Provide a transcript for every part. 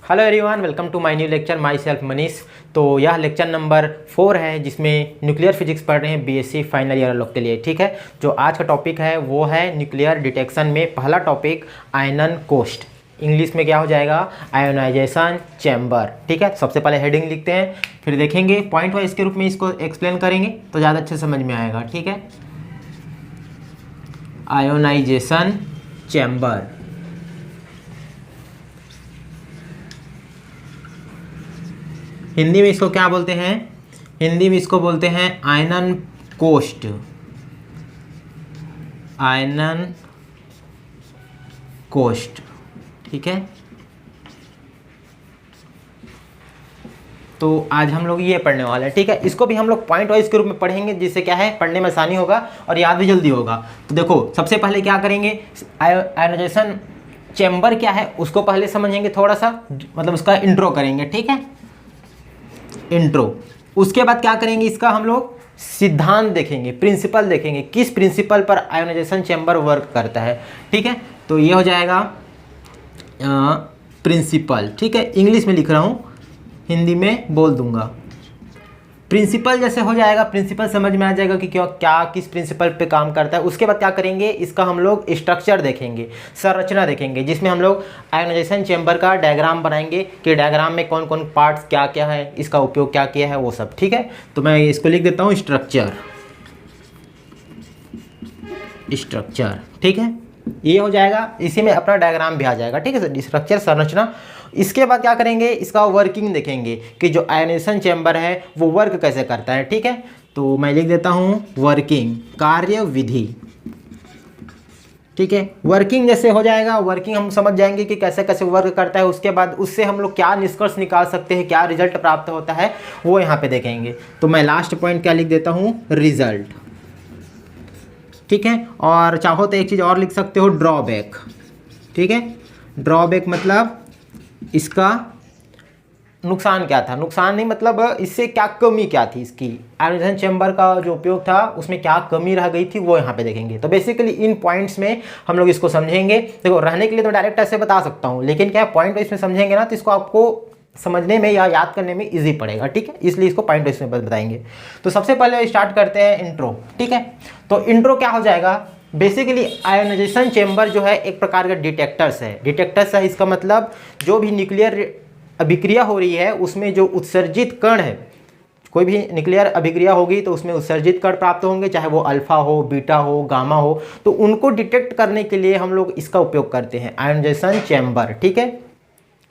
Hello everyone, welcome to my new lecture. Myself Manish. तो यह lecture number 4 है जिसमें न्यूक्लियर फिजिक्स पढ़ रहे हैं बीएससी फाइनल ईयर लोग के लिए। ठीक है, जो आज का टॉपिक है वो है न्यूक्लियर डिटेक्शन में पहला टॉपिक आयनन कोस्ट। इंग्लिश में क्या हो जाएगा? Ionisation chamber. ठीक है, सबसे पहले हेडिंग लिखते हैं, फिर देखेंगे पॉइंट वाइज के रूप में इसको एक्सप्लेन करेंगे तो ज़्यादा अच्छे समझ में आएगा। ठीक है, आयोनाइजेशन चैम्बर। हिंदी में इसको क्या बोलते हैं? हिंदी में इसको बोलते हैं आयनन कोस्ट। आयनन कोस्ट। ठीक है, तो आज हम लोग ये पढ़ने वाले हैं। ठीक है, इसको भी हम लोग पॉइंट वाइज के रूप में पढ़ेंगे जिससे क्या है पढ़ने में आसानी होगा और याद भी जल्दी होगा। तो देखो, सबसे पहले क्या करेंगे, आयोनाइजेशन चैम्बर क्या है उसको पहले समझेंगे, थोड़ा सा मतलब उसका इंट्रो करेंगे। ठीक है, इंट्रो। उसके बाद क्या करेंगे, इसका हम लोग सिद्धांत देखेंगे, प्रिंसिपल देखेंगे, किस प्रिंसिपल पर आयोनाइजेशन चैम्बर वर्क करता है। ठीक है, तो ये हो जाएगा प्रिंसिपल। ठीक है, इंग्लिश में लिख रहा हूँ, हिंदी में बोल दूंगा। प्रिंसिपल जैसे हो जाएगा, प्रिंसिपल समझ में आ जाएगा कि क्यों क्या किस प्रिंसिपल पे काम करता है। उसके बाद क्या करेंगे, इसका हम लोग स्ट्रक्चर देखेंगे, संरचना देखेंगे, जिसमें हम लोग आयोनाइजेशन चैम्बर का डायग्राम बनाएंगे कि डायग्राम में कौन कौन पार्ट्स क्या क्या है, इसका उपयोग क्या किया है, वो सब। ठीक है, तो मैं इसको लिख देता हूँ स्ट्रक्चर। स्ट्रक्चर, ठीक है, ये हो जाएगा, इसी में अपना डायग्राम भी आ जाएगा। ठीक है, स्ट्रक्चर संरचना। इसके बाद क्या करेंगे, इसका वर्किंग देखेंगे कि जो आयोनाइजेशन चैम्बर है वो वर्क कैसे करता है। ठीक है, तो मैं लिख देता हूँ वर्किंग, कार्य विधि। ठीक है, वर्किंग जैसे हो जाएगा, वर्किंग हम समझ जाएंगे कि कैसे कैसे वर्क करता है। उसके बाद उससे हम लोग क्या निष्कर्ष निकाल सकते हैं, क्या रिजल्ट प्राप्त होता है, वो यहाँ पे देखेंगे। तो मैं लास्ट पॉइंट क्या लिख देता हूँ, रिजल्ट। ठीक है, और चाहो तो एक चीज़ और लिख सकते हो, ड्रॉबैक। ठीक है, ड्रॉबैक मतलब इसका नुकसान क्या था, नुकसान नहीं मतलब इससे क्या कमी क्या थी, इसकी आयोनाइजेशन चैम्बर का जो उपयोग था उसमें क्या कमी रह गई थी, वो यहाँ पे देखेंगे। तो बेसिकली इन पॉइंट्स में हम लोग इसको समझेंगे। देखो, रहने के लिए तो डायरेक्ट ऐसे बता सकता हूँ, लेकिन क्या पॉइंट वाइज में समझेंगे ना तो इसको आपको समझने में या याद करने में ईजी पड़ेगा। ठीक है, इसलिए इसको पॉइंट वाइज में बताएंगे। तो सबसे पहले स्टार्ट करते हैं इंट्रो। ठीक है, तो इंट्रो क्या हो जाएगा, बेसिकली आयोनाइजेशन चैम्बर जो है एक प्रकार का डिटेक्टर्स है। डिटेक्टर्स है, इसका मतलब जो भी न्यूक्लियर अभिक्रिया हो रही है उसमें जो उत्सर्जित कण है, कोई भी न्यूक्लियर अभिक्रिया होगी तो उसमें उत्सर्जित कण प्राप्त होंगे, चाहे वो अल्फा हो, बीटा हो, गामा हो, तो उनको डिटेक्ट करने के लिए हम लोग इसका उपयोग करते हैं, आयोनाइजेशन चैम्बर। ठीक है,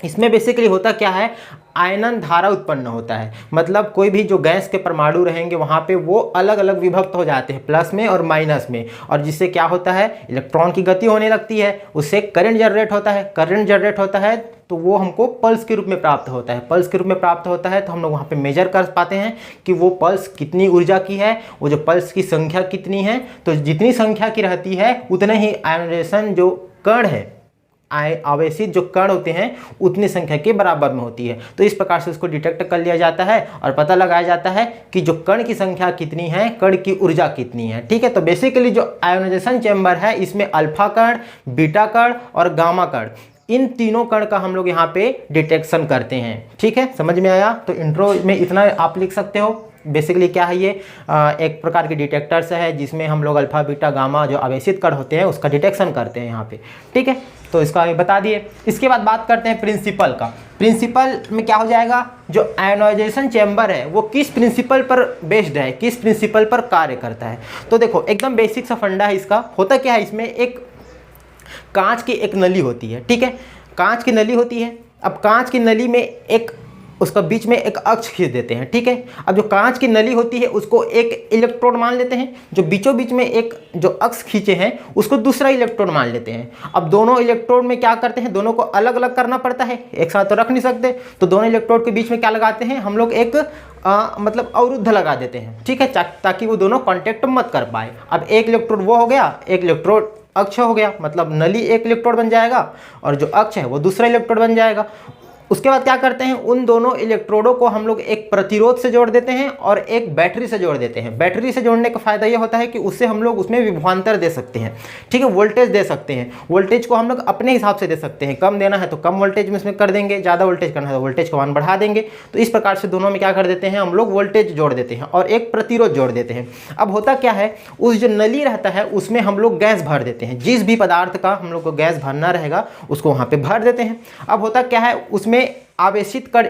इसमें बेसिकली होता क्या है, आयनन धारा उत्पन्न होता है। मतलब कोई भी जो गैस के परमाणु रहेंगे वहाँ पे वो अलग अलग विभक्त हो जाते हैं, प्लस में और माइनस में, और जिससे क्या होता है, इलेक्ट्रॉन की गति होने लगती है, उससे करंट जनरेट होता है। करंट जनरेट होता है तो वो हमको पल्स के रूप में प्राप्त होता है। पल्स के रूप में प्राप्त होता है तो हम लोग वहाँ पे मेजर कर पाते हैं कि वो पल्स कितनी ऊर्जा की है, वो जो पल्स की संख्या कितनी है। तो जितनी संख्या की रहती है उतने ही आयोनाइजेशन जो कण है, आवेशित जो कण होते हैं उतनी संख्या के बराबर में होती है। तो इस प्रकार से उसको डिटेक्ट कर लिया जाता है और पता लगाया जाता है कि जो कण की संख्या कितनी है, कण की ऊर्जा कितनी है। ठीक है, तो बेसिकली जो आयोनाइजेशन चैम्बर है इसमें अल्फा कण, बीटा कण और गामा कण, इन तीनों कण का हम लोग यहाँ पे डिटेक्शन करते हैं। ठीक है, समझ में आया? तो इंट्रो में इतना आप लिख सकते हो। बेसिकली क्या है, ये एक प्रकार के डिटेक्टर्स है जिसमें हम लोग अल्फा, बीटा, गामा जो आवेशित कण होते हैं उसका डिटेक्शन करते हैं यहाँ पे। ठीक है, तो इसका बता दिए। इसके बाद बात करते हैं प्रिंसिपल का। प्रिंसिपल में क्या हो जाएगा, जो आयोनाइजेशन चैम्बर है वो किस प्रिंसिपल पर बेस्ड है, किस प्रिंसिपल पर कार्य करता है। तो देखो, एकदम बेसिक सा फंडा है इसका। होता क्या है, इसमें एक कांच की एक नली होती है। ठीक है, कांच की नली होती है। अब कांच की नली में एक उसका बीच में एक अक्ष खींच देते हैं। ठीक है, अब जो कांच की नली होती है उसको एक इलेक्ट्रोड मान लेते हैं, जो बीचों बीच में एक जो अक्ष खींचे हैं उसको दूसरा इलेक्ट्रोड मान लेते हैं। अब दोनों इलेक्ट्रोड में क्या करते हैं, दोनों को अलग अलग करना पड़ता है, एक साथ तो रख नहीं सकते। तो दोनों इलेक्ट्रोड के बीच में क्या लगाते हैं हम लोग, एक मतलब अवरुद्ध लगा देते हैं। ठीक है, ताकि वो दोनों कॉन्टेक्ट मत कर पाए। अब एक इलेक्ट्रोड वो हो गया, एक इलेक्ट्रोड अक्ष हो गया, मतलब नली एक इलेक्ट्रोड बन जाएगा और जो अक्ष है वो दूसरा इलेक्ट्रोड बन जाएगा। उसके बाद क्या करते हैं, उन दोनों इलेक्ट्रोडों को हम लोग एक प्रतिरोध से जोड़ देते हैं और एक बैटरी से जोड़ देते हैं। बैटरी से जोड़ने का फायदा ये होता है कि उससे हम लोग उसमें विभवांतर दे सकते हैं, ठीक है, वोल्टेज दे सकते हैं। वोल्टेज को हम लोग अपने हिसाब से दे सकते हैं, कम देना है तो कम वोल्टेज में इसमें कर देंगे, ज़्यादा वोल्टेज करना है तो वोल्टेज का मान बढ़ा देंगे। तो इस प्रकार से दोनों में क्या कर देते हैं हम लोग, वोल्टेज जोड़ देते हैं और एक प्रतिरोध जोड़ देते हैं। अब होता क्या है, उस जो नली रहता है उसमें हम लोग गैस भर देते हैं, जिस भी पदार्थ का हम लोग को गैस भरना रहेगा उसको वहाँ पे भर देते हैं। अब होता क्या है, उसमें आवेशित कण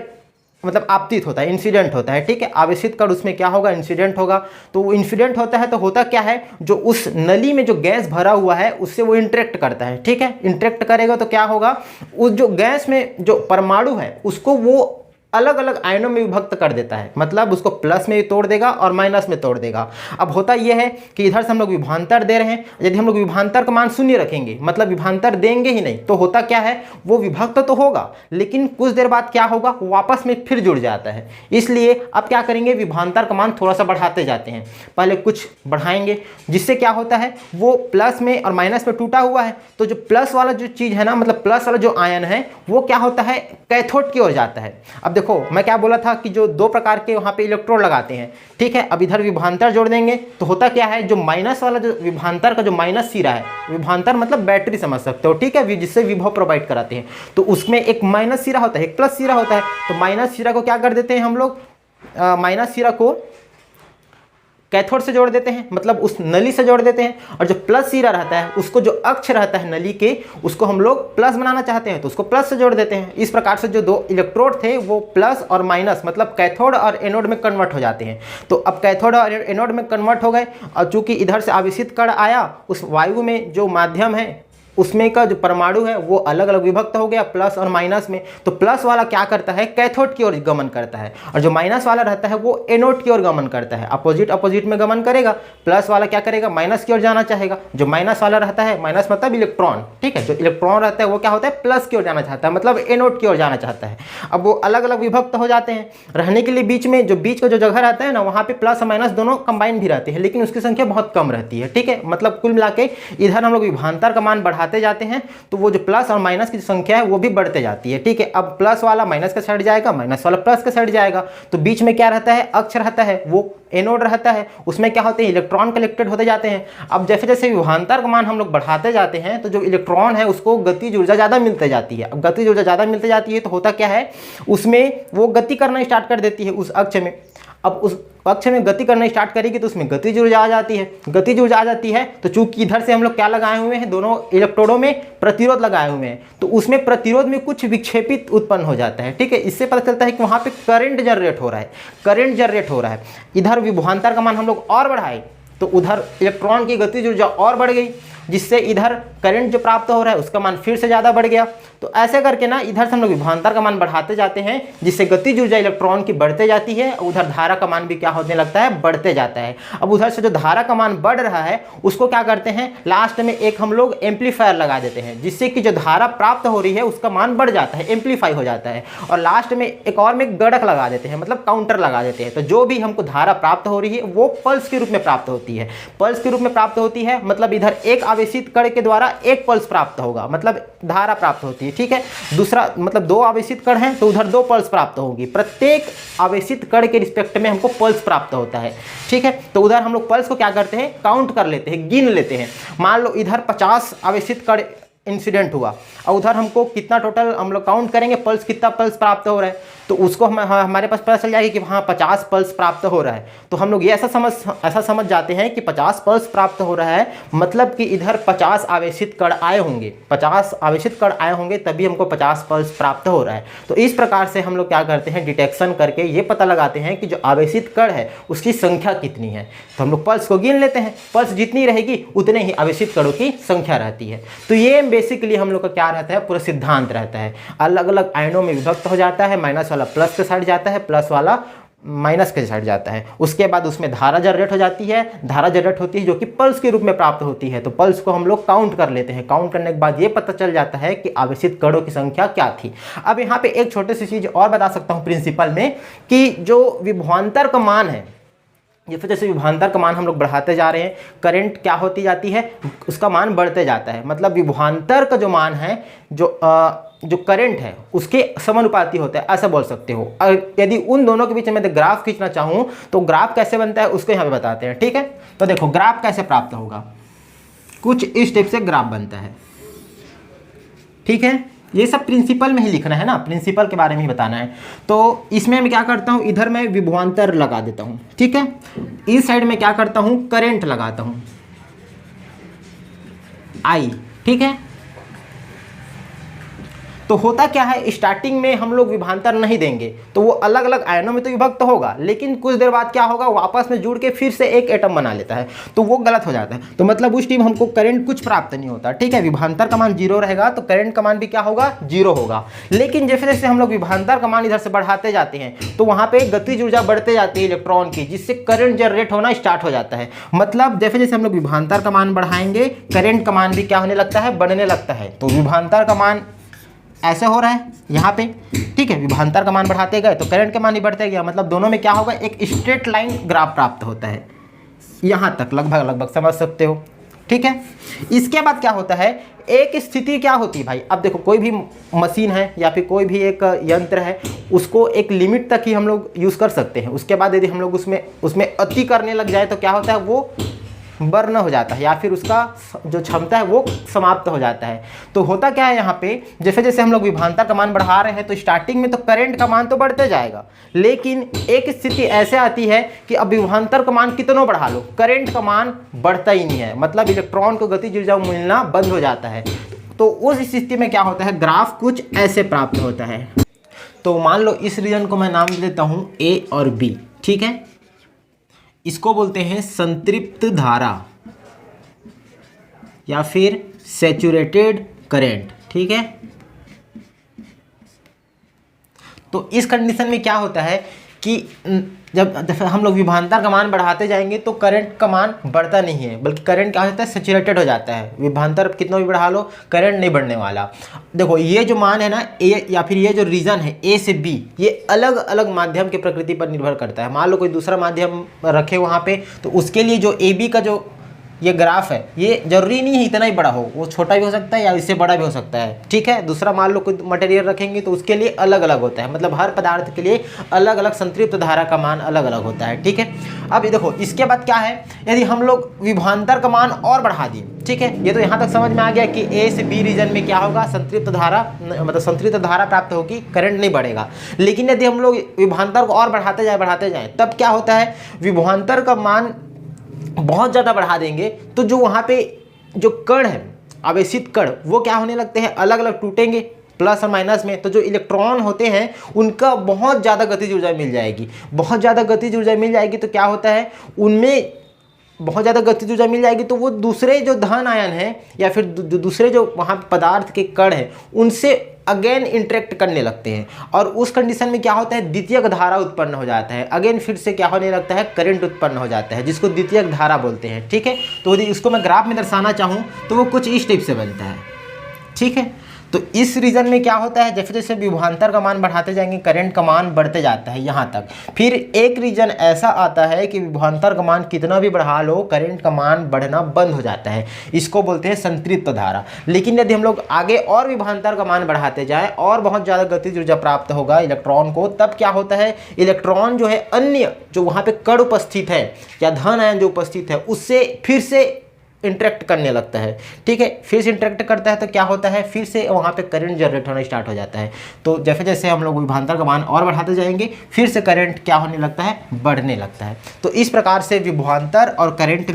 मतलब आपतित होता है, इंसिडेंट होता है, ठीक है। आवेशित कण उसमें क्या होगा, इंसिडेंट होगा। तो वो इंसिडेंट होता है तो होता क्या है, जो उस नली में जो गैस भरा हुआ है उससे वो इंटरेक्ट करता है, ठीक है। इंटरेक्ट करेगा तो क्या होगा, उस जो गैस में जो परमाणु है उसको वो अलग अलग आयनों में विभक्त कर देता है, मतलब उसको प्लस में भी तोड़ देगा और माइनस में तोड़ देगा। अब होता यह है कि इधर से हम लोग विभवांतर दे रहे हैं, यदि हम लोग विभवांतर का मान शून्य रखेंगे, मतलब विभवांतर देंगे ही नहीं, तो होता क्या है, वो विभक्त तो होगा लेकिन कुछ देर बाद क्या होगा, वापस में फिर जुड़ जाता है। इसलिए अब क्या करेंगे, विभवांतर का मान थोड़ा सा बढ़ाते जाते हैं, पहले कुछ बढ़ाएंगे, जिससे क्या होता है, वो प्लस में और माइनस में टूटा हुआ है, तो जो प्लस वाला जो चीज़ है ना, मतलब प्लस वाला जो आयन है वो क्या होता है, कैथोड की ओर जाता है। अब देखो मैं क्या बोला था कि जो दो प्रकार के वहाँ पे इलेक्ट्रोड लगाते हैं, ठीक है। अब इधर विभवांतर जोड़ देंगे तो होता क्या है, जो माइनस वाला जो विभवांतर का जो माइनस सिरा है, विभवांतर मतलब बैटरी समझ सकते हो, ठीक है, जिससे विभव प्रोवाइड कराते हैं, तो उसमें एक माइनस सिरा होता है, एक प्लस सिरा होता है। तो माइनस सिरा को क्या कर देते हैं हम लोग, माइनस सिरा को कैथोड से जोड़ देते हैं, मतलब उस नली से जोड़ देते हैं, और जो प्लस सिरा रहता है उसको, जो अक्ष रहता है नली के, उसको हम लोग प्लस बनाना चाहते हैं तो उसको प्लस से जोड़ देते हैं। इस प्रकार से जो दो इलेक्ट्रोड थे वो प्लस और माइनस मतलब कैथोड और एनोड में कन्वर्ट हो जाते हैं। तो अब कैथोड और एनोड में कन्वर्ट हो गए, और चूंकि इधर से आवेशित कण आया, उस वायु में जो माध्यम है उसमें का जो परमाणु है वो अलग अलग विभक्त हो गया प्लस और माइनस में। तो प्लस वाला क्या करता है, कैथोड की ओर गमन करता है, और जो माइनस वाला रहता है वो एनोड की ओर गमन करता है, अपोजिट अपोजिट में गमन करेगा। प्लस वाला क्या करेगा, माइनस की ओर जाना चाहेगा। जो माइनस वाला रहता है, माइनस मतलब इलेक्ट्रॉन, ठीक है, जो इलेक्ट्रॉन रहता है वो क्या होता है, प्लस की ओर जाना चाहता है, मतलब एनोड की ओर जाना चाहता है। अब वो अलग अलग विभक्त हो जाते हैं। रहने के लिए बीच में जो बीच का जो जगह रहता है ना, वहाँ पे प्लस और माइनस दोनों कंबाइन भी रहते हैं, लेकिन उसकी संख्या बहुत कम रहती है, ठीक है। मतलब कुल मिला के इधर हम लोग विभवांतर का मान बढ़ाते जाते हैं तो वो जो प्लस और माइनस की संख्या है वो भी बढ़ते जाती है, ठीक है। अब प्लस वाला माइनस के साइड जाएगा, माइनस वाला प्लस के साइड जाएगा। तो बीच में क्या रहता है, अक्ष रहता है, वो एनोड रहता है, उसमें क्या होते हैं, इलेक्ट्रॉन कलेक्टेड होते जाते हैं। अब जैसे जैसे विभवांतर का मान हम लोग बढ़ाते जाते हैं तो जो इलेक्ट्रॉन है उसको गतिज ऊर्जा ज़्यादा मिलते जाती है। अब गतिज ऊर्जा ज़्यादा मिलते जाती है तो होता क्या है, उसमें वो गति करना स्टार्ट कर देती है उस अक्ष में। अब उस अक्ष में गति करना स्टार्ट करेगी तो उसमें गतिज ऊर्जा आ जाती है। गतिज ऊर्जा आ जाती है तो चूंकि इधर से हम लोग क्या लगाए हुए हैं, दोनों इलेक्ट्रोडों में प्रतिरोध लगाए हुए हैं, तो उसमें प्रतिरोध में कुछ विक्षेपित उत्पन्न हो जाता है, ठीक है। इससे पता चलता है कि वहाँ पे करंट जनरेट हो रहा है, करंट जनरेट हो रहा है। इधर विभवांतर का मान हम लोग और बढ़ाए तो उधर इलेक्ट्रॉन की गतिज ऊर्जा और बढ़ गई, जिससे इधर करंट जो प्राप्त हो रहा है उसका मान फिर से ज़्यादा बढ़ गया। तो ऐसे करके ना इधर से हम लोग विभवांतर का मान बढ़ाते जाते हैं, जिससे गतिज ऊर्जा इलेक्ट्रॉन की बढ़ते जाती है, उधर धारा का मान भी क्या होने लगता है, बढ़ते जाता है। अब उधर से जो धारा का मान बढ़ रहा है उसको क्या करते हैं, लास्ट में एक हम लोग एम्पलीफायर लगा देते हैं, जिससे कि जो धारा प्राप्त हो रही है उसका मान बढ़ जाता है, एम्पलीफाई हो जाता है। और लास्ट में एक और में गड़क लगा देते हैं, मतलब काउंटर लगा देते हैं। तो जो भी हमको धारा प्राप्त हो रही है वो पल्स के रूप में प्राप्त होती है, पल्स के रूप में प्राप्त होती है, मतलब इधर एक आवेशित कण के द्वारा एक पल्स प्राप्त होगा, मतलब धारा प्राप्त होती है, ठीक है। दूसरा मतलब दो आवेशित कण हैं तो उधर दो पल्स प्राप्त होगी, प्रत्येक आवेशित कण के रिस्पेक्ट में हमको पल्स प्राप्त होता है, ठीक है। तो उधर हम लोग पल्स को क्या करते हैं, काउंट कर लेते हैं, गिन लेते हैं। मान लो इधर 50 आवेशित कण इंसिडेंट हुआ और उधर हमको कितना टोटल हम लोग काउंट करेंगे, पल्स कितना पल्स प्राप्त हो रहा है, तो उसको हमारे पास पता चल जाएगा कि वहाँ 50 पल्स प्राप्त हो रहा है। तो हम लोग ये ऐसा समझ जाते हैं कि 50 पल्स प्राप्त हो रहा है, मतलब कि इधर 50 आवेशित कण आए होंगे, 50 आवेशित कण आए होंगे तभी हमको 50 पल्स प्राप्त हो रहा है। तो इस प्रकार से हम लोग क्या करते हैं, डिटेक्शन करके ये पता लगाते हैं कि जो आवेशित कण है उसकी संख्या कितनी है। तो हम लोग पल्स को गिन लेते हैं, पल्स जितनी रहेगी उतने ही आवेशित कणों की संख्या रहती है। तो ये बेसिकली हम लोग का क्या रहता है, पूरा सिद्धांत रहता है। अलग अलग आयनों में विभक्त हो जाता है, माइनस वाला प्लस के साइड जाता है, प्लस वाला माइनस के साइड जाता है। उसके बाद उसमें धारा जनरेट हो जाती है, धारा जनरेट होती है जो कि पल्स के रूप में प्राप्त होती है। तो पल्स को हम लोग काउंट कर लेते हैं, काउंट करने के बाद ये पता चल जाता है कि आवेशित कणों की संख्या क्या थी। अब यहाँ पे एक छोटी सी चीज और बता सकता हूँ प्रिंसिपल में, कि जो विभवांतर का मान है, जैसे जैसे विभवांतर का मान हम लोग बढ़ाते जा रहे हैं, करंट क्या होती जाती है, उसका मान बढ़ते जाता है। मतलब विभवांतर का जो मान है, जो जो करंट है उसके समानुपाती होता है, ऐसा बोल सकते हो। यदि उन दोनों के बीच में ग्राफ खींचना चाहूँ तो ग्राफ कैसे बनता है उसको यहाँ पे बताते हैं, ठीक है। तो देखो ग्राफ कैसे प्राप्त होगा, कुछ इस टाइप से ग्राफ बनता है, ठीक है। ये सब प्रिंसिपल में ही लिखना है ना, प्रिंसिपल के बारे में ही बताना है। तो इसमें मैं क्या करता हूँ, इधर मैं विभवांतर लगा देता हूँ, ठीक है। इस साइड में क्या करता हूँ, करंट लगाता हूँ आई, ठीक है। तो होता क्या है, स्टार्टिंग में हम लोग विभवांतर नहीं देंगे तो वो अलग अलग आयनों में तो विभक्त होगा, लेकिन कुछ देर बाद क्या होगा, आपस में जुड़ के फिर से एक एटम बना लेता है, तो वो गलत हो जाता है। तो मतलब उस टाइम हमको करंट कुछ प्राप्त नहीं होता, ठीक है। विभवांतर का मान 0 रहेगा तो करंट का मान भी क्या होगा, 0 होगा। लेकिन जैसे जैसे हम लोग विभवांतर का मान इधर से बढ़ाते जाते हैं तो वहाँ पे गतिज ऊर्जा बढ़ते जाती है इलेक्ट्रॉन की, जिससे करंट जनरेट होना स्टार्ट हो जाता है। मतलब जैसे जैसे हम लोग विभवांतर का मान बढ़ाएंगे करंट का मान भी क्या होने लगता है, बढ़ने लगता है। तो विभवांतर का मान ऐसे हो रहा है यहाँ पे, ठीक है। विभवांतर का मान बढ़ाते गए तो करंट का मान भी बढ़ते गया, मतलब दोनों में क्या होगा, एक स्ट्रेट लाइन ग्राफ प्राप्त होता है। यहाँ तक लगभग समझ सकते हो, ठीक है। इसके बाद क्या होता है, एक स्थिति क्या होती है भाई, अब देखो कोई भी मशीन है या फिर कोई भी एक यंत्र है, उसको एक लिमिट तक ही हम लोग यूज़ कर सकते हैं। उसके बाद यदि हम लोग उसमें अति करने लग जाए तो क्या होता है, वो बर्न हो जाता है या फिर उसका जो क्षमता है वो समाप्त हो जाता है। तो होता क्या है यहाँ पे, जैसे जैसे हम लोग विभवांतर का मान बढ़ा रहे हैं तो स्टार्टिंग में तो करंट का मान तो बढ़ते जाएगा, लेकिन एक स्थिति ऐसे आती है कि अब विभवांतर का मान कितनों बढ़ा लो करंट का मान बढ़ता ही नहीं है, मतलब इलेक्ट्रॉन को गतिज ऊर्जा मिलना बंद हो जाता है। तो उस स्थिति में क्या होता है, ग्राफ कुछ ऐसे प्राप्त होता है। तो मान लो इस रीजन को मैं नाम दे देता हूँ ए और बी, ठीक है। इसको बोलते हैं संतृप्त धारा या फिर सैचुरेटेड करंट, ठीक है। तो इस कंडीशन में क्या होता है कि जब हम लोग विभवांतर का मान बढ़ाते जाएंगे तो करंट का मान बढ़ता नहीं है, बल्कि करंट क्या होता है, सैचुरेटेड हो जाता है। विभवांतर कितना भी बढ़ा लो करंट नहीं बढ़ने वाला। देखो ये जो मान है ना ए या फिर ये जो रीजन है ए से बी, ये अलग अलग माध्यम की प्रकृति पर निर्भर करता है। मान लो कोई दूसरा माध्यम रखे वहाँ पे, तो उसके लिए जो ए बी का जो ये ग्राफ है ये जरूरी नहीं है इतना ही बड़ा हो, वो छोटा भी हो सकता है या इससे बड़ा भी हो सकता है, ठीक है। दूसरा मान लो कोई मटेरियल रखेंगे तो उसके लिए अलग अलग होता है, मतलब हर पदार्थ के लिए अलग अलग संतृप्त धारा का मान अलग अलग होता है, ठीक है। अब देखो इसके बाद क्या है, यदि हम लोग विभवांतर का मान और बढ़ा दिए, ठीक है, ये तो यहाँ तक समझ में आ गया कि ए से बी रीजन में क्या होगा, संतृप्त धारा, मतलब संतृप्त धारा प्राप्त होगी, करंट नहीं बढ़ेगा। लेकिन यदि हम लोग विभवांतर को और बढ़ाते जाए तब क्या होता है, विभवांतर का मान बहुत ज़्यादा बढ़ा देंगे तो जो वहाँ पे जो कण है, आवेशित कण, वो क्या होने लगते हैं, अलग अलग टूटेंगे प्लस और माइनस में। तो जो इलेक्ट्रॉन होते हैं उनका बहुत ज़्यादा गतिज ऊर्जा मिल जाएगी, बहुत ज़्यादा गतिज ऊर्जा मिल जाएगी। तो क्या होता है, उनमें बहुत ज़्यादा गतिज ऊर्जा मिल जाएगी तो वो दूसरे जो धन आयन है या फिर दूसरे जो वहाँ पदार्थ के कण हैं उनसे अगेन इंटरेक्ट करने लगते हैं, और उस कंडीशन में क्या होता है, द्वितीयक धारा उत्पन्न हो जाता है। अगेन फिर से क्या होने लगता है, करंट उत्पन्न हो जाता है, जिसको द्वितीयक धारा बोलते हैं, ठीक है। तो यदि इसको मैं ग्राफ में दर्शाना चाहूँ तो वो कुछ इस टाइप से बनता है, ठीक है। तो इस रीजन में क्या होता है, जैसे जैसे विभवांतर का मान बढ़ाते जाएंगे करंट का मान बढ़ते जाता है यहाँ तक। फिर एक रीजन ऐसा आता है कि विभवांतर का मान कितना भी बढ़ा लो करंट का मान बढ़ना बंद हो जाता है, इसको बोलते हैं संतृप्त धारा। लेकिन यदि हम लोग आगे और विभवांतर का मान बढ़ाते जाएं और बहुत ज़्यादा गतिज ऊर्जा प्राप्त होगा इलेक्ट्रॉन को, तब क्या होता है, इलेक्ट्रॉन जो है अन्य जो वहाँ पे कण उपस्थित है या धन आयन जो उपस्थित है उससे फिर से इंटरेक्ट करने लगता है, ठीक है। फिर से इंटरेक्ट करता है तो क्या होता है, फिर से वहाँ पे करंट जनरेट होना स्टार्ट हो जाता है। तो जैसे जैसे हम लोग विभवांतर का मान और बढ़ाते जाएंगे फिर से करंट क्या होने लगता है, बढ़ने लगता है। तो इस प्रकार से विभवांतर और करंट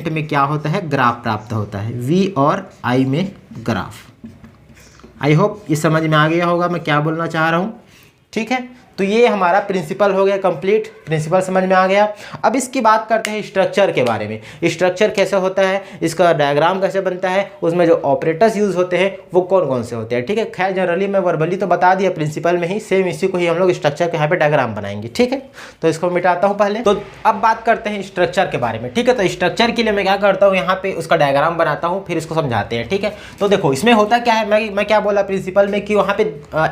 में क्या होता है, ग्राफ प्राप्त होता है, V और I में ग्राफ। आई होप ये समझ में आ गया होगा मैं क्या बोलना चाह रहा हूँ, ठीक है। तो ये हमारा प्रिंसिपल हो गया कंप्लीट, प्रिंसिपल समझ में आ गया। अब इसकी बात करते हैं स्ट्रक्चर के बारे में। स्ट्रक्चर कैसे होता है, इसका डायग्राम कैसे बनता है, उसमें जो ऑपरेटर्स यूज़ होते हैं वो कौन कौन से होते हैं, ठीक है। खैर जनरली मैं वर्बली तो बता दिया प्रिंसिपल में ही, सेम इसी को ही हम लोग स्ट्रक्चर के यहाँ पे डायग्राम बनाएंगे, ठीक है। तो इसको मिटाता हूँ पहले। तो अब बात करते हैं स्ट्रक्चर के बारे में, ठीक है। तो स्ट्रक्चर के लिए मैं क्या करता हूँ, यहाँ पे उसका डायग्राम बनाता हूँ, फिर इसको समझाते हैं, ठीक है। तो देखो इसमें होता क्या है, मैं क्या बोला प्रिंसिपल में कि वहाँ पे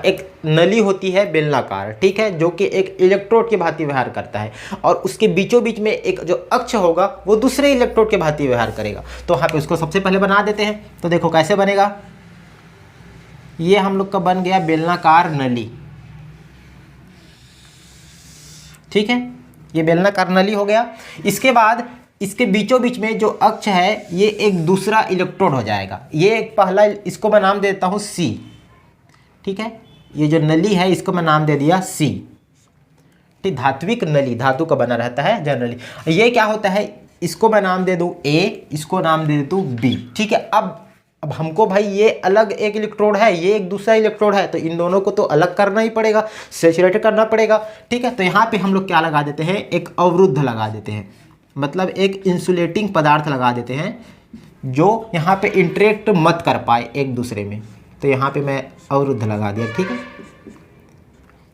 एक नली होती है बेलनाकार, ठीक है, जो कि एक इलेक्ट्रोड के भांति व्यवहार करता है, और उसके बीचों बीच में एक जो अक्ष होगा वो दूसरे इलेक्ट्रोड के भांति व्यवहार करेगा। तो यहाँ पे उसको सबसे पहले बना देते हैं। तो देखो कैसे बनेगा, ये हम लोग का बन गया बेलनाकार नली। ठीक है, ये बेलनाकार नली हो गया। इसके बाद इसके बीचों बीच में जो अक्ष है ये एक दूसरा इलेक्ट्रोड हो जाएगा। ये एक पहला, इसको मैं नाम देता हूँ C। ठीक है, ये जो नली है इसको मैं नाम दे दिया C। ठीक, धात्विक नली, धातु का बना रहता है जनरली। ये क्या होता है, इसको मैं नाम दे दूँ A, इसको नाम दे दूँ B। ठीक है, अब हमको भाई ये अलग एक इलेक्ट्रोड है, ये एक दूसरा इलेक्ट्रोड है, तो इन दोनों को तो अलग करना ही पड़ेगा, सेचुरेट करना पड़ेगा। ठीक है, तो यहाँ पे हम लोग क्या लगा देते हैं, एक अवरुद्ध लगा देते हैं, मतलब एक इंसुलेटिंग पदार्थ लगा देते हैं जो यहाँ पे इंटरेक्ट मत कर पाए एक दूसरे में। तो यहाँ पे मैं अवरुद्ध लगा दिया। ठीक है,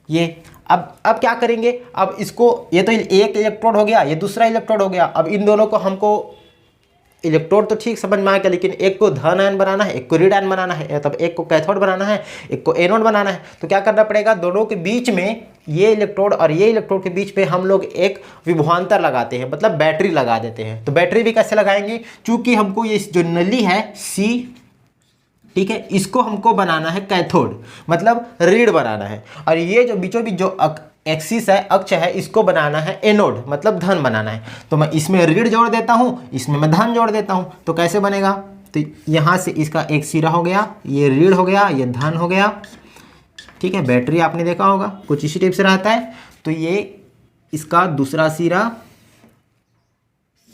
ये अब क्या करेंगे, अब इसको, ये तो एक इलेक्ट्रोड हो गया, ये दूसरा इलेक्ट्रोड हो गया। अब इन दोनों को हमको, इलेक्ट्रोड तो ठीक समझ में आ गया, लेकिन एक को धन आयन बनाना है, एक को ऋण आयन बनाना है, तब एक को कैथोड बनाना है, एक को एनोड बनाना है। तो क्या करना पड़ेगा, दोनों के बीच में, ये इलेक्ट्रोड और ये इलेक्ट्रोड के बीच पे हम लोग एक विभवांतर लगाते हैं, मतलब बैटरी लगा देते हैं। तो बैटरी भी कैसे लगाएंगे, चूंकि हमको ये जो नली है C, ठीक है, इसको हमको बनाना है कैथोड, मतलब ऋण बनाना है, और ये जो बीचों बीच जो एक्सिस है, अक्ष है, इसको बनाना है एनोड, मतलब धन बनाना है। तो मैं इसमें ऋण जोड़ देता हूँ, इसमें मैं धन जोड़ देता हूँ। तो कैसे बनेगा, तो यहाँ से इसका एक सिरा हो गया, ये ऋण हो गया, ये धन हो गया। ठीक है, बैटरी आपने देखा होगा कुछ इसी टाइप से रहता है। तो ये इसका दूसरा सिरा,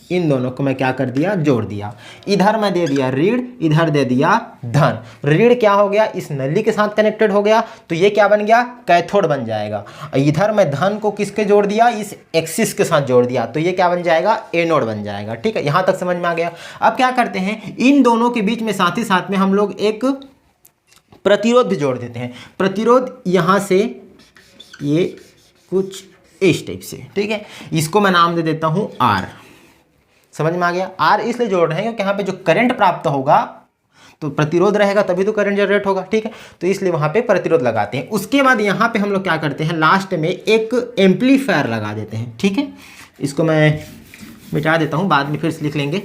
इन दोनों को मैं क्या कर दिया, जोड़ दिया। इधर मैं दे दिया ऋण, इधर दे दिया धन। ऋण क्या हो गया, इस नली के साथ कनेक्टेड हो गया, तो ये क्या बन गया, कैथोड बन जाएगा। इधर मैं धन को किसके जोड़ दिया, इस एक्सिस के साथ जोड़ दिया, तो ये क्या बन जाएगा, एनोड बन जाएगा। ठीक है, यहाँ तक समझ में आ गया। अब क्या करते हैं, इन दोनों के बीच में साथ ही साथ में हम लोग एक प्रतिरोध भी जोड़ देते हैं। प्रतिरोध यहाँ से ये कुछ इस टाइप से। ठीक है, इसको मैं नाम दे देता हूँ R। समझ में आ गया। R इसलिए जोड़ रहे हैं क्योंकि यहाँ पे जो करंट प्राप्त होगा, तो प्रतिरोध रहेगा तभी तो करंट जनरेट होगा। ठीक है, तो इसलिए वहाँ पे प्रतिरोध लगाते हैं। उसके बाद यहाँ पे हम लोग क्या करते हैं, लास्ट में एक एम्पलीफायर लगा देते हैं। ठीक है, इसको मैं मिटा देता हूँ, बाद में फिर से लिख लेंगे।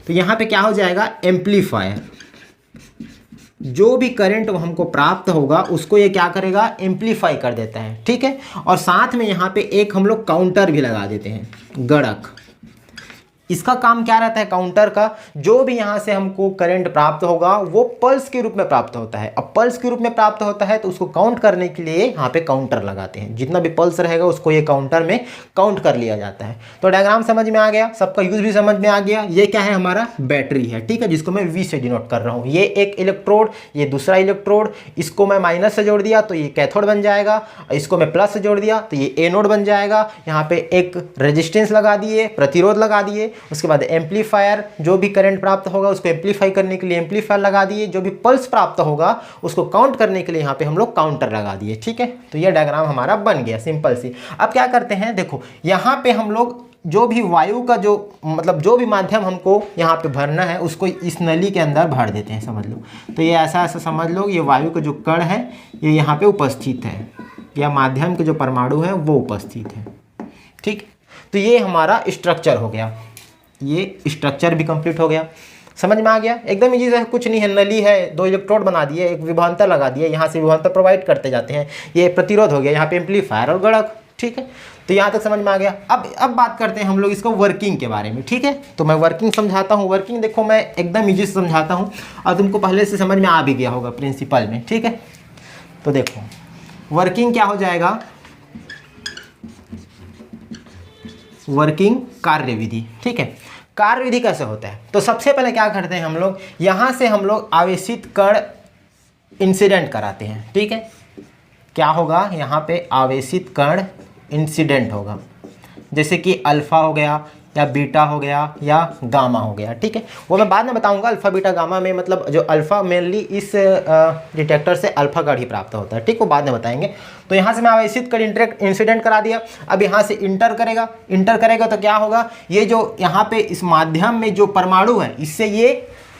तो यहाँ पे क्या हो जाएगा, एम्पलीफायर। जो भी करंट हमको प्राप्त होगा उसको ये क्या करेगा, एम्पलीफाई कर देता है। ठीक है, और साथ में यहाँ पे एक हम लोग काउंटर भी लगा देते हैं, गणक। इसका काम क्या रहता है, काउंटर का, जो भी यहाँ से हमको करंट प्राप्त होगा वो पल्स के रूप में प्राप्त होता है। अब पल्स के रूप में प्राप्त होता है तो उसको काउंट करने के लिए यहाँ पे काउंटर लगाते हैं। जितना भी पल्स रहेगा उसको ये काउंटर में काउंट कर लिया जाता है। तो डायग्राम समझ में आ गया, सबका यूज भी समझ में आ गया। ये क्या है, हमारा बैटरी है। ठीक है, जिसको मैं V से डिनोट कर रहा हूँ। ये एक इलेक्ट्रोड, ये दूसरा इलेक्ट्रोड, इसको मैं माइनस से जोड़ दिया तो ये कैथोड बन जाएगा, इसको मैं प्लस से जोड़ दिया तो ये एनोड बन जाएगा। यहाँ पे एक रेजिस्टेंस लगा दिए, प्रतिरोध लगा दिए। उसके बाद एम्पलीफायर, जो भी करंट प्राप्त होगा उसको एम्पलीफाई करने के लिए एम्पलीफायर लगा दिए। जो भी पल्स प्राप्त होगा उसको काउंट करने के लिए यहाँ पे हम लोग काउंटर लगा दिए। ठीक है, तो ये डायग्राम हमारा बन गया, सिंपल सी। अब क्या करते हैं, देखो यहाँ पे हम लोग जो भी वायु का जो मतलब जो भी माध्यम हमको यहाँ पे भरना है उसको इस नली के अंदर भर देते हैं, समझ लो। तो ये ऐसा ऐसा समझ लो, ये वायु का जो कण है ये यहाँ पे उपस्थित है, या माध्यम के जो परमाणु है वो उपस्थित है। ठीक, तो ये हमारा स्ट्रक्चर हो गया। ये स्ट्रक्चर भी कंप्लीट हो गया, समझ में आ गया। एकदम इजी है, कुछ नहीं है। नली है, दो इलेक्ट्रोड बना दिए, एक विभवांतर लगा दिए, यहाँ से विभवांतर प्रोवाइड करते जाते हैं। ये प्रतिरोध हो गया, यहाँ पे एम्पलीफायर और गणक। ठीक है, तो यहाँ तक समझ में आ गया। अब बात करते हैं हम लोग इसको वर्किंग के बारे में। ठीक है, तो मैं वर्किंग समझाता हूँ। वर्किंग देखो मैं एकदम इजी से समझाता हूँ और तुमको पहले से समझ में आ भी गया होगा प्रिंसिपल में। ठीक है, तो देखो वर्किंग क्या हो जाएगा, वर्किंग कार्यविधि। ठीक है, कार्यविधि कैसे होता है, तो सबसे पहले क्या करते हैं हम लोग, यहाँ से हम लोग आवेशित कण इंसिडेंट कराते हैं। ठीक है, क्या होगा, यहाँ पे आवेशित कण इंसिडेंट होगा, जैसे कि अल्फा हो गया या बीटा हो गया या गामा हो गया। ठीक है, वो मैं बाद में बताऊंगा। अल्फा बीटा गामा में मतलब जो अल्फा मेनली इस डिटेक्टर से अल्फा कण ही प्राप्त होता है। ठीक, वो बाद में बताएंगे। तो यहाँ से मैं आवेशित कण इंसिडेंट करा दिया। अब यहाँ से इंटर करेगा तो क्या होगा, ये जो यहाँ पे इस माध्यम में जो परमाणु है इससे ये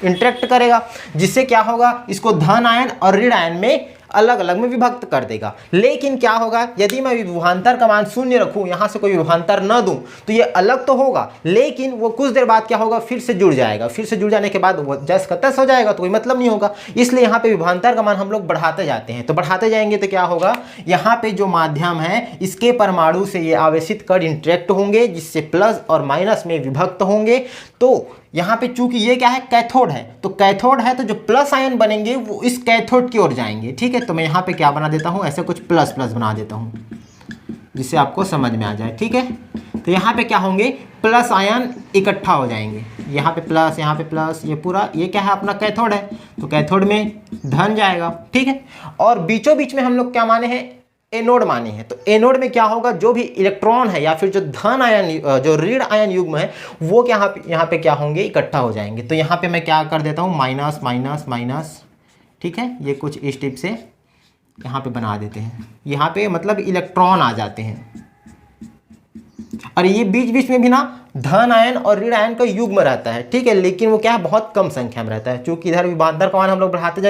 इंटरेक्ट करेगा, जिससे क्या होगा, इसको धन आयन और ऋण आयन में अलग अलग में विभक्त कर देगा। लेकिन क्या होगा, यदि मैं विभवांतर का मान 0 रखूं, यहां से कोई विभवांतर न दूं, तो ये अलग तो होगा, लेकिन वो कुछ देर बाद क्या होगा, फिर से जुड़ जाएगा। फिर से जुड़ जाने के बाद वो जस का तस हो जाएगा, तो कोई मतलब नहीं होगा। इसलिए यहाँ पे विभवांतर का मान हम लोग बढ़ाते जाते हैं। तो बढ़ाते जाएंगे तो क्या होगा, यहाँ पे जो माध्यम है इसके परमाणु से ये आवेशित कण इंटरेक्ट होंगे, जिससे प्लस और माइनस में विभक्त होंगे। तो यहाँ पे चूंकि ये क्या है, कैथोड है, तो कैथोड है तो जो प्लस आयन बनेंगे वो इस कैथोड की ओर जाएंगे। ठीक है, तो मैं यहाँ पे क्या बना देता हूँ, ऐसे कुछ प्लस प्लस बना देता हूँ जिससे आपको समझ में आ जाए। ठीक है, तो यहाँ पे क्या होंगे, प्लस आयन इकट्ठा हो जाएंगे, यहाँ पे प्लस, ये पूरा ये क्या है, अपना कैथोड है, तो कैथोड में धन जाएगा। ठीक है, और बीचों बीच में हम लोग क्या माने हैं, एनोड माने हैं। तो एनोड में क्या होगा, जो भी इलेक्ट्रॉन है या फिर जो धन आयन, जो ऋण आयन युग्म है, वो यहाँ पे क्या होंगे, इकट्ठा हो जाएंगे। तो यहाँ पे मैं क्या कर देता हूँ, माइनस माइनस माइनस। ठीक है, ये कुछ इस टिप से यहाँ पे बना देते हैं, यहाँ पे मतलब इलेक्ट्रॉन आ जाते हैं। और ये बीच बीच में भी ना धन आयन और ऋण आयन का युग्म रहता है। ठीक है, लेकिन वो क्या है, बहुत कम संख्या में रहता है। क्योंकि इधर विभवांतर का मान हम लोग बढ़ाते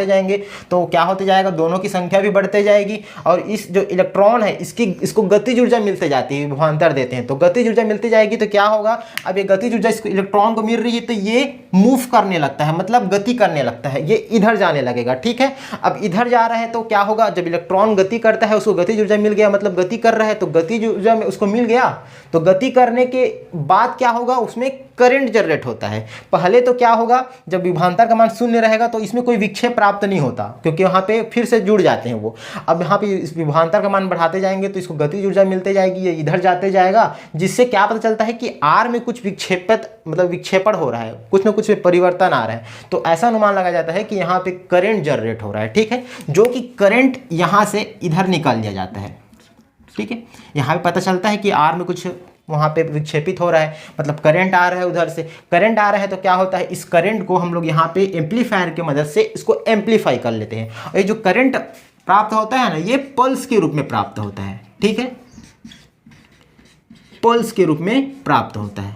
जाएंगे तो क्या होते जाएगा, दोनों की संख्या भी बढ़ते जाएगी। और इस जो इलेक्ट्रॉन है इसको गतिज ऊर्जा मिलते जाती है, विभवांतर देते हैं तो गतिज ऊर्जा मिलती जाएगी। तो क्या होगा, अब ये गतिज ऊर्जा इसको इलेक्ट्रॉन को मिल रही है, तो ये मूव करने लगता है, मतलब गति करने लगता है, ये इधर जाने लगेगा। ठीक है, अब इधर जा रहा है तो क्या होगा, जब इलेक्ट्रॉन गति करता है उसको गतिज ऊर्जा मिल गया, मतलब गति कर रहा है तो गतिज ऊर्जा में उसको मिल गया। तो गति करने के बाद क्या होगा, उसमें करंट जनरेट होता है। पहले तो क्या होगा, जब विभवांतर का मान 0 रहेगा तो इसमें कोई विक्षेप प्राप्त नहीं होता, क्योंकि वहाँ पे फिर से जुड़ जाते हैं वो। अब यहाँ पे इस विभवांतर का मान बढ़ाते जाएंगे तो इसको गतिज ऊर्जा मिलते जाएगी, ये इधर जाते जाएगा, जिससे क्या पता चलता है कि आर में कुछ विक्षेपण हो रहा है, कुछ न कुछ परिवर्तन आ रहा है। तो ऐसा अनुमान लगा जाता है कि यहाँ पे करंट जनरेट हो रहा है। ठीक है, जो कि करंट यहाँ से इधर निकाल दिया जाता है। ठीक है, यहाँ पे पता चलता है कि आर में कुछ वहाँ पे विक्षेपित हो रहा है, मतलब करंट आ रहा है, उधर से करंट आ रहा है। तो क्या होता है, इस करंट को हम लोग यहाँ पे एम्पलीफायर की मदद से इसको एम्पलीफाई कर लेते हैं। और ये जो करंट प्राप्त होता है ना, ये पल्स के रूप में प्राप्त होता है। ठीक है, पल्स के रूप में प्राप्त होता है।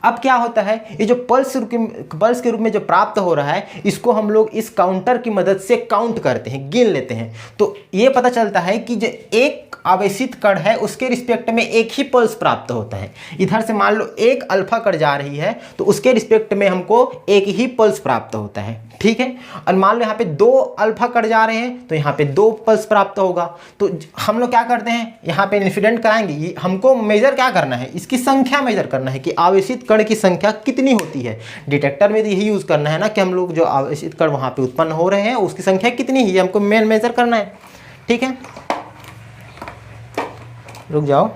अब क्या होता है, ये जो पल्स के रूप में जो प्राप्त हो रहा है, इसको हम लोग इस काउंटर की मदद से काउंट करते हैं, गिन लेते हैं। तो ये पता चलता है कि जो एक आवेशित कण है उसके रिस्पेक्ट में एक ही पल्स प्राप्त होता है। इधर से मान लो एक अल्फा कण जा रही है तो उसके रिस्पेक्ट में हमको एक ही पल्स प्राप्त होता है। ठीक है, और मान लो यहाँ पे 2 अल्फा कण जा रहे हैं तो यहाँ पे 2 पल्स प्राप्त होगा। तो हम लोग क्या करते हैं, यहाँ पे इंसिडेंट कराएंगे, हमको मेजर क्या करना है, इसकी संख्या मेजर करना है कि आवेशित कण की संख्या कितनी होती है। डिटेक्टर में तो यही यूज करना है ना कि हम लोग जो आवेशित कण वहाँ पे उत्पन्न हो रहे हैं उसकी संख्या कितनी है, हमको मेजर करना है। ठीक है, रुक जाओ,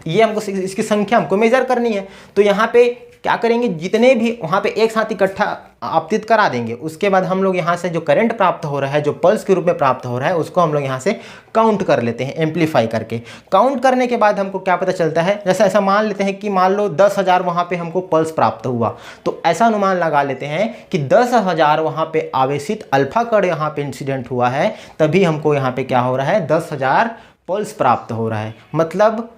ये हमको इसकी संख्या हमको मेजर करनी है। तो यहाँ पे क्या करेंगे, जितने भी वहाँ पे एक साथ इकट्ठा आपतित करा देंगे। उसके बाद हम लोग यहाँ से जो करंट प्राप्त हो रहा है, जो पल्स के रूप में प्राप्त हो रहा है, उसको हम लोग यहाँ से काउंट कर लेते हैं, एम्पलीफाई करके। काउंट करने के बाद हमको क्या पता चलता है, जैसा ऐसा मान लेते हैं कि मान लो 10,000 वहाँ पे हमको पल्स प्राप्त हुआ, तो ऐसा अनुमान लगा लेते हैं कि 10,000 वहाँ पे आवेशित अल्फा कण यहाँ पे इंसिडेंट हुआ है, तभी हमको यहाँ पे क्या हो रहा है, 10,000 पल्स प्राप्त हो रहा है। मतलब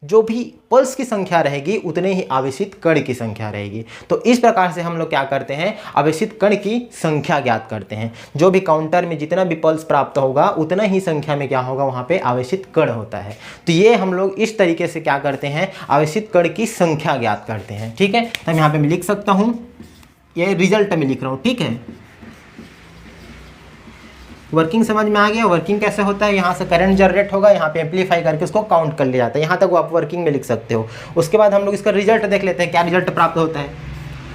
जो भी पल्स की संख्या रहेगी उतने ही आवेशित कण की संख्या रहेगी। तो इस प्रकार से हम लोग क्या करते हैं, आवेशित कण की संख्या ज्ञात करते हैं। जो भी काउंटर में जितना भी पल्स प्राप्त होगा उतना ही संख्या में क्या होगा, वहाँ पे आवेशित कण होता है। तो ये हम लोग इस तरीके से क्या करते हैं, आवेशित कण की संख्या ज्ञात करते हैं। ठीक है, तो हम यहाँ पे मैं लिख सकता हूँ, ये रिजल्ट में लिख रहा हूँ। ठीक है, वर्किंग समझ में आ गया। वर्किंग कैसे होता है, यहाँ से करंट जनरेट होगा, यहाँ पे एम्पलीफाई करके उसको काउंट कर लिया जाता है। यहाँ तक वो आप वर्किंग में लिख सकते हो। उसके बाद हम लोग इसका रिजल्ट देख लेते हैं, क्या रिजल्ट प्राप्त होता है।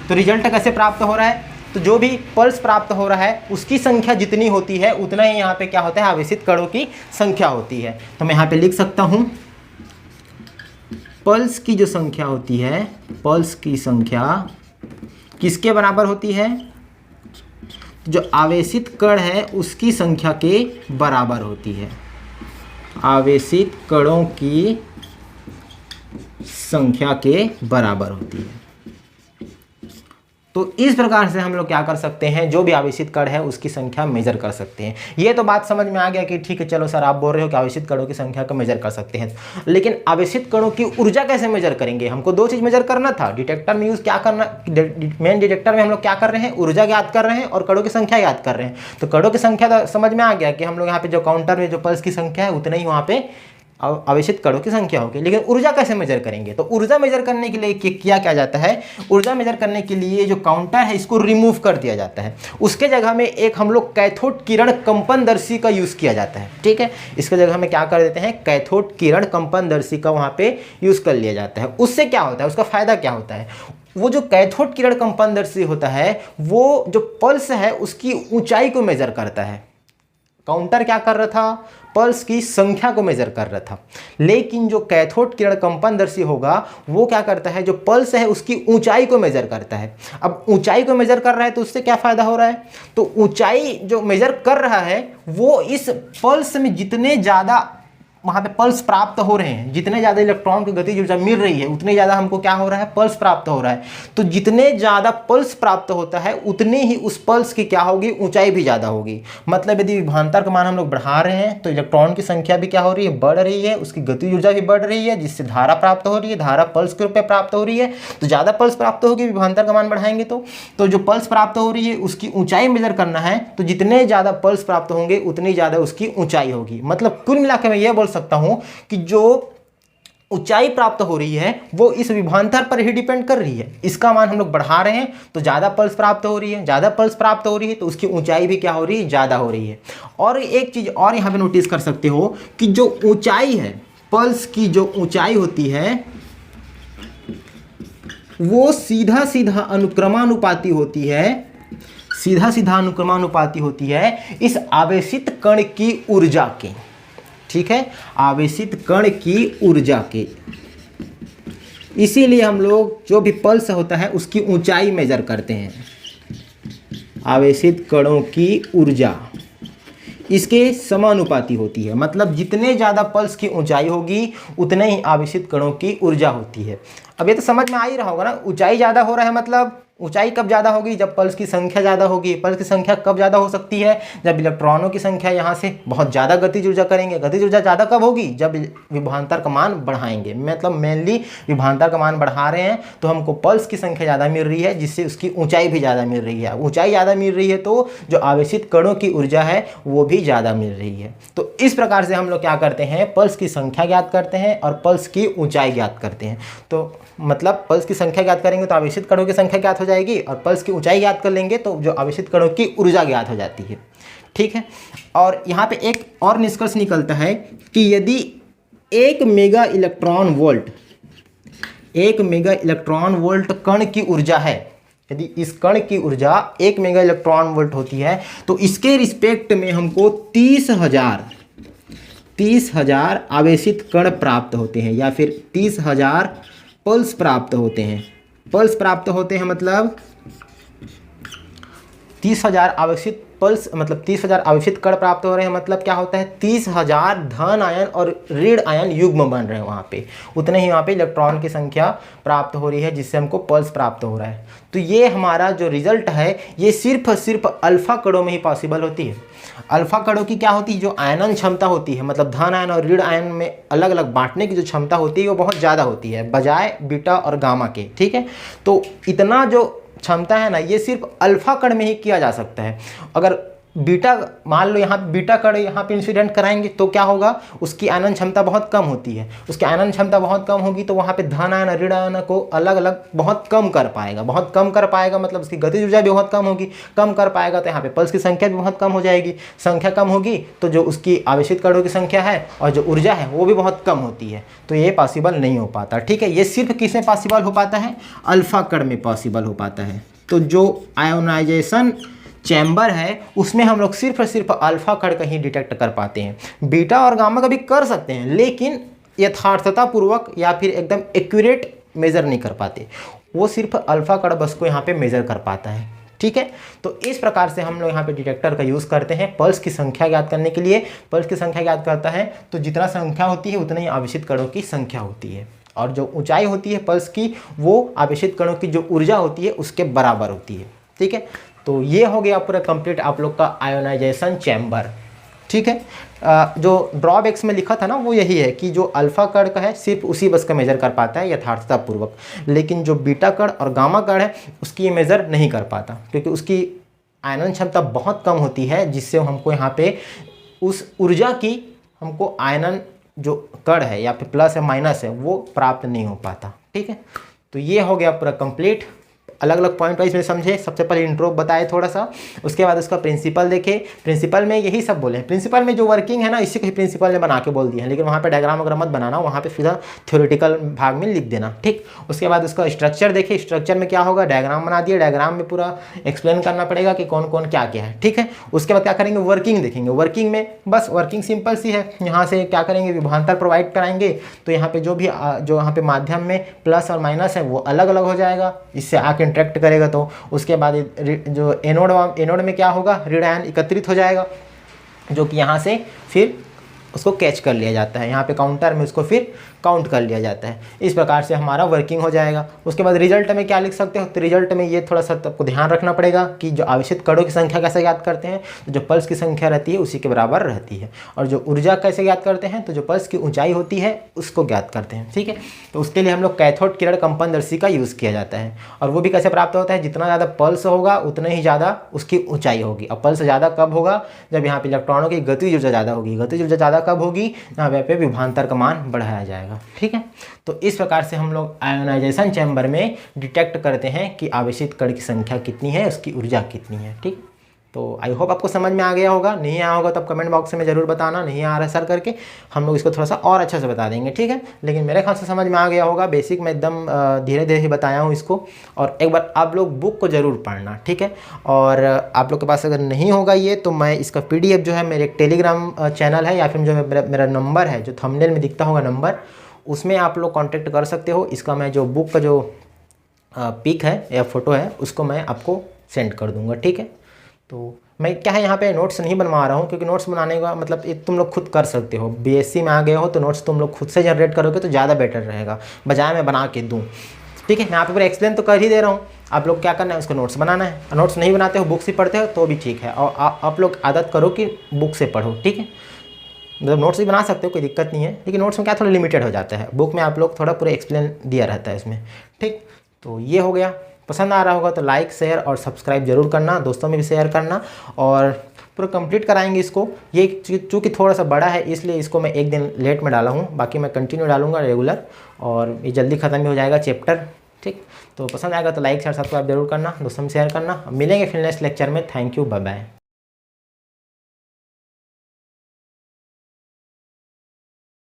तो रिजल्ट कैसे प्राप्त हो रहा है, तो जो भी पल्स प्राप्त हो रहा है उसकी संख्या जितनी होती है उतना ही यहाँ पे क्या होता है, आवेशित कणों की संख्या होती है। तो मैं यहाँ पे लिख सकता हूँ, पल्स की जो संख्या होती है, पल्स की संख्या किसके बराबर होती है, जो आवेशित कण है उसकी संख्या के बराबर होती है। आवेशित कणों की संख्या के बराबर होती है। तो इस प्रकार से हम लोग क्या कर सकते हैं, जो भी आवेशित कण है उसकी संख्या मेजर कर सकते हैं। ये तो बात समझ में आ गया कि ठीक है चलो सर आप बोल रहे हो कि आवेशित कणों की संख्या को मेजर कर सकते हैं, लेकिन आवेशित कणों की ऊर्जा कैसे मेजर करेंगे? हमको दो चीज मेजर करना था। डिटेक्टर में यूज क्या करना, मेन डिटेक्टर में हम लोग क्या कर रहे हैं, ऊर्जा ज्ञात कर रहे हैं और कणों की संख्या ज्ञात कर रहे हैं। तो कणों की संख्या समझ में आ गया कि हम लोग यहाँ पे जो काउंटर में जो पल्स की संख्या है उतना ही वहाँ पे आवेशित कणों की संख्या होगी। लेकिन ऊर्जा कैसे मेजर करेंगे? तो ऊर्जा मेजर करने के लिए क्या जाता है, ऊर्जा मेजर करने के लिए जो काउंटर है इसको रिमूव कर दिया जाता है। उसके जगह में एक हम लोग कैथोड किरण कंपनदर्शी का यूज किया जाता है। ठीक है, इसके जगह में क्या कर देते हैं, कैथोड किरण कंपनदर्शी का वहाँ पे यूज कर लिया जाता है। उससे क्या होता है, उसका फायदा क्या होता है? वो जो कैथोड किरण कंपनदर्शी होता है वो जो पल्स है उसकी ऊंचाई को मेजर करता है। काउंटर क्या कर रहा था, पल्स की संख्या को मेजर कर रहा था, लेकिन जो कैथोड किरण कंपनदर्शी होगा वो क्या करता है, जो पल्स है उसकी ऊंचाई को मेजर करता है। अब ऊंचाई को मेजर कर रहा है तो उससे क्या फायदा हो रहा है, तो ऊंचाई जो मेजर कर रहा है वो इस पल्स में जितने ज़्यादा वहाँ पे पल्स प्राप्त हो रहे हैं, जितने ज़्यादा इलेक्ट्रॉन की गतिज ऊर्जा मिल रही है उतने ज़्यादा हमको क्या हो रहा है, पल्स प्राप्त हो रहा है। तो जितने ज़्यादा पल्स प्राप्त होता है उतने ही उस पल्स की क्या होगी, ऊंचाई भी ज़्यादा होगी। मतलब यदि विभवांतर का मान हम लोग बढ़ा रहे हैं तो इलेक्ट्रॉन की संख्या भी क्या हो रही है, बढ़ रही है, उसकी गतिज ऊर्जा भी बढ़ रही है, जिससे धारा प्राप्त हो रही है, धारा पल्स के रूप में प्राप्त हो रही है। तो ज़्यादा पल्स प्राप्त होगी विभवांतर का मान बढ़ाएंगे तो जो पल्स प्राप्त हो रही है उसकी ऊंचाई मेजर करना है, तो जितने ज़्यादा पल्स प्राप्त होंगे उतनी ज़्यादा उसकी ऊंचाई होगी। मतलब कुल मिलाकर मैं ये बोल सकता हूँ कि जो ऊंचाई प्राप्त हो रही है वो इस विभवांतर पर ही डिपेंड कर रही है। इसका मान हम लोग बढ़ा रहे हैं तो ज़्यादा पल्स प्राप्त हो रही है, ज़्यादा पल्स प्राप्त हो रही है तो उसकी ऊंचाई भी क्या हो रही है, ज़्यादा हो रही है। और एक चीज़ और यहाँ पे नोटिस कर सकते हो कि जो ऊंचाई है, पल्स की जो ऊंचाई होती है वो सीधा सीधा अनुक्रमानुपाती होती है, सीधा सीधा अनुक्रमानुपाती होती है इस आवेशित कण की ऊर्जा के। ठीक है, आवेशित कण की ऊर्जा के। इसीलिए हम लोग जो भी पल्स होता है उसकी ऊंचाई मेजर करते हैं। आवेशित कणों की ऊर्जा इसके समानुपाती होती है, मतलब जितने ज़्यादा पल्स की ऊंचाई होगी उतने ही आवेशित कणों की ऊर्जा होती है। अब ये तो समझ में आ ही रहा होगा ना, ऊंचाई ज़्यादा हो रहा है मतलब ऊंचाई कब ज़्यादा होगी, जब पल्स की संख्या ज़्यादा होगी। पल्स की संख्या कब ज़्यादा हो सकती है, जब इलेक्ट्रॉनों की संख्या यहाँ से बहुत ज़्यादा गतिज ऊर्जा करेंगे। गतिज ऊर्जा ज़्यादा कब होगी, जब विभवांतर का मान बढ़ाएंगे। मतलब मेनली विभवांतर का मान बढ़ा रहे हैं तो हमको पल्स की संख्या ज़्यादा मिल रही है, जिससे उसकी ऊंचाई भी ज़्यादा मिल रही है। ऊंचाई ज़्यादा मिल रही है तो जो आवेशित कणों की ऊर्जा है वो भी ज़्यादा मिल रही है। तो इस प्रकार से हम लोग क्या करते हैं, पल्स की संख्या ज्ञात करते हैं और पल्स की ऊंचाई ज्ञात करते हैं। तो मतलब पल्स की संख्या ज्ञात करेंगे तो आवेशित कणों की संख्या ज्ञात हो जाएगी, और पल्स की ऊंचाई ज्ञात कर लेंगे तो जो आवेशित कणों की ऊर्जा ज्ञात हो जाती है। ठीक है, और यहाँ पे एक और निष्कर्ष निकलता है कि यदि 1 मेगा इलेक्ट्रॉन वोल्ट कण की ऊर्जा है, यदि इस कण की ऊर्जा 1 मेगा इलेक्ट्रॉन वोल्ट होती है तो इसके रिस्पेक्ट में हमको 30,000 आवेशित कण प्राप्त होते हैं, या फिर 30,000 पल्स प्राप्त होते हैं। पल्स प्राप्त होते हैं मतलब 30,000 आवेशित पल्स, मतलब 30,000 आवेशित कण प्राप्त हो रहे हैं। मतलब क्या होता है, 30,000 धन आयन और ऋण आयन युग्म बन रहे हैं वहाँ पे, उतने ही वहाँ पे इलेक्ट्रॉन की संख्या प्राप्त हो रही है, जिससे हमको पल्स प्राप्त हो रहा है। तो ये हमारा जो रिजल्ट है ये सिर्फ अल्फा कणों में ही पॉसिबल होती है। अल्फा कणों की क्या होती है, जो आयनन क्षमता होती है, मतलब धन आयन और ऋण आयन में अलग अलग बांटने की जो क्षमता होती है वो बहुत ज़्यादा होती है बजाय बीटा और गामा के। ठीक है, तो इतना जो क्षमता है ना ये सिर्फ अल्फा कण में ही किया जा सकता है। अगर बीटा, मान लो यहाँ बीटा कण यहाँ पे इंसिडेंट कराएंगे तो क्या होगा, उसकी आयनन क्षमता बहुत कम होती है। उसकी आयनन क्षमता बहुत कम होगी तो वहाँ पे धन आयन ऋण आयन को अलग अलग बहुत कम कर पाएगा, मतलब उसकी गतिज ऊर्जा भी बहुत कम होगी। कम कर पाएगा तो यहाँ पे पल्स की संख्या भी बहुत कम हो जाएगी। संख्या कम होगी तो जो उसकी आवेशित कणों की संख्या है और जो ऊर्जा है वो भी बहुत कम होती है, तो ये पॉसिबल नहीं हो पाता। ठीक है, ये सिर्फ किसमें पॉसिबल हो पाता है, अल्फा कण में पॉसिबल हो पाता है। तो जो आयोनाइजेशन चैम्बर है उसमें हम लोग सिर्फ और सिर्फ अल्फा कण का ही डिटेक्ट कर पाते हैं। बीटा और गामा का भी कर सकते हैं, लेकिन यथार्थतापूर्वक या फिर एकदम एक्यूरेट मेज़र नहीं कर पाते। वो सिर्फ अल्फा कण बस को यहाँ पे मेज़र कर पाता है। ठीक है, तो इस प्रकार से हम लोग यहाँ पे डिटेक्टर का यूज़ करते हैं पल्स की संख्या ज्ञात करने के लिए। पल्स की संख्या ज्ञात करता है तो जितना संख्या होती है उतनी ही आवेशित कणों की संख्या होती है। और जो ऊंचाई होती है पल्स की वो आवेशित कणों की जो ऊर्जा होती है उसके बराबर होती है। ठीक है, तो ये हो गया पूरा कंप्लीट आप लोग का आयोनाइजेशन चैम्बर। ठीक है, जो ड्रॉबैक्स में लिखा था ना वो यही है कि जो अल्फा कण का है सिर्फ उसी बस का मेजर कर पाता है यथार्थतापूर्वक, लेकिन जो बीटा कण और गामा कण है उसकी ये मेजर नहीं कर पाता, क्योंकि उसकी आयनन क्षमता बहुत कम होती है, जिससे हमको यहाँ पे उस ऊर्जा की हमको आयनन जो कण है या फिर प्लस है माइनस है वो प्राप्त नहीं हो पाता। ठीक है, तो ये हो गया पूरा कंप्लीट। अलग अलग पॉइंट वाइज में समझे, सबसे पहले इंट्रो बताए थोड़ा सा, उसके बाद उसका प्रिंसिपल देखे। प्रिंसिपल में यही सब बोले, प्रिंसिपल में जो वर्किंग है ना इसी को ही प्रिंसिपल ने बना के बोल दिया है, लेकिन वहाँ पे डायग्राम वगैरह मत बनाना, वहाँ पे सीधा थ्योरेटिकल भाग में लिख देना। ठीक, उसके बाद उसका स्ट्रक्चर देखे, स्ट्रक्चर में क्या होगा, डायग्राम बना दिया, डायग्राम में पूरा एक्सप्लेन करना पड़ेगा कि कौन कौन क्या क्या है। ठीक है, उसके बाद क्या करेंगे, वर्किंग देखेंगे। वर्किंग में बस वर्किंग सिंपल सी है, यहाँ से क्या करेंगे, विभवांतर प्रोवाइड कराएंगे, तो यहाँ पे जो भी जो यहाँ पे माध्यम में प्लस और माइनस है वो अलग अलग हो जाएगा, इससे आके इंटरेक्ट करेगा। तो उसके बाद जो एनोड में क्या होगा, ऋण आयन एकत्रित हो जाएगा, जो कि यहाँ से फिर उसको कैच कर लिया जाता है, यहाँ पे काउंटर में उसको फिर काउंट कर लिया जाता है। इस प्रकार से हमारा वर्किंग हो जाएगा। उसके बाद रिजल्ट में क्या लिख सकते हो, तो रिजल्ट में ये थोड़ा सा आपको ध्यान रखना पड़ेगा कि जो आवेशित कणों की संख्या कैसे ज्ञात करते हैं, तो जो पल्स की संख्या रहती है उसी के बराबर रहती है, और जो ऊर्जा कैसे ज्ञात करते हैं, तो जो पल्स की ऊंचाई होती है उसको ज्ञात करते हैं। ठीक है, तो उसके लिए हम लोग कैथोड किरण कंपनदर्शी का यूज़ किया जाता है, और वो भी कैसे प्राप्त होता है, जितना ज़्यादा पल्स होगा उतना ही ज़्यादा उसकी ऊंचाई होगी। और पल्स ज़्यादा कब होगा, जब यहाँ पे इलेक्ट्रॉनों की गतिज ऊर्जा ज़्यादा होगी। गतिज ऊर्जा ज़्यादा कब होगी, यहाँ पे विभवांतर का मान बढ़ाया जाएगा। ठीक है, तो इस प्रकार से हम लोग आयोनाइजेशन चैम्बर में डिटेक्ट करते हैं कि आवेशित कण की संख्या कितनी है, उसकी ऊर्जा कितनी है। ठीक, तो आई होप आपको समझ में आ गया होगा। नहीं आया होगा तो आप कमेंट बॉक्स में ज़रूर बताना, नहीं आ रहा है सर करके, हम लोग इसको थोड़ा सा और अच्छा से बता देंगे। ठीक है, लेकिन मेरे ख्याल से समझ में आ गया होगा। बेसिक मैं एकदम धीरे धीरे ही बताया हूँ इसको, और एक बार आप लोग बुक को ज़रूर पढ़ना। ठीक है, और आप लोग के पास अगर नहीं होगा ये, तो मैं इसका PDF जो है मेरे एक टेलीग्राम चैनल है, या फिर जो मेरा नंबर है जो थंबनेल में दिखता होगा नंबर, उसमें आप लोग कांटेक्ट कर सकते हो। इसका मैं जो बुक का जो पिक है या फ़ोटो है उसको मैं आपको सेंड कर दूंगा। ठीक है, तो मैं क्या है यहाँ पे नोट्स नहीं बनवा रहा हूँ, क्योंकि नोट्स बनाने का मतलब एक तुम लोग खुद कर सकते हो। BSc में आ गए हो तो नोट्स तुम लोग खुद से जनरेट करोगे तो ज़्यादा बेटर रहेगा, बजाय मैं बना के दूँ। ठीक है, मैं यहाँ पे पूरा एक्सप्लेन तो कर ही दे रहा हूँ, आप लोग क्या करना है, उसको नोट्स बनाना है। नोट्स नहीं बनाते हो, बुक से पढ़ते हो तो भी ठीक है, और आप लोग आदत करो कि बुक से पढ़ो। ठीक है, मतलब नोट्स भी बना सकते हो, कोई दिक्कत नहीं है, लेकिन नोट्स में क्या थोड़ा लिमिटेड हो जाता है, बुक में आप लोग थोड़ा पूरा एक्सप्लेन दिया रहता है इसमें। ठीक, तो ये हो गया। पसंद आ रहा होगा तो लाइक शेयर और सब्सक्राइब जरूर करना, दोस्तों में भी शेयर करना, और पूरा कंप्लीट कराएंगे इसको। ये चूँकि थोड़ा सा बड़ा है इसलिए इसको मैं एक दिन लेट में डाला हूँ, बाकी मैं कंटिन्यू डालूंगा रेगुलर, और ये जल्दी ख़त्म भी हो जाएगा चैप्टर। ठीक, तो पसंद आएगा तो लाइक शेयर सब्सक्राइब जरूर करना, दोस्तों में शेयर करना। मिलेंगे फिर नेक्स्ट लेक्चर में। Thank you, bye bye.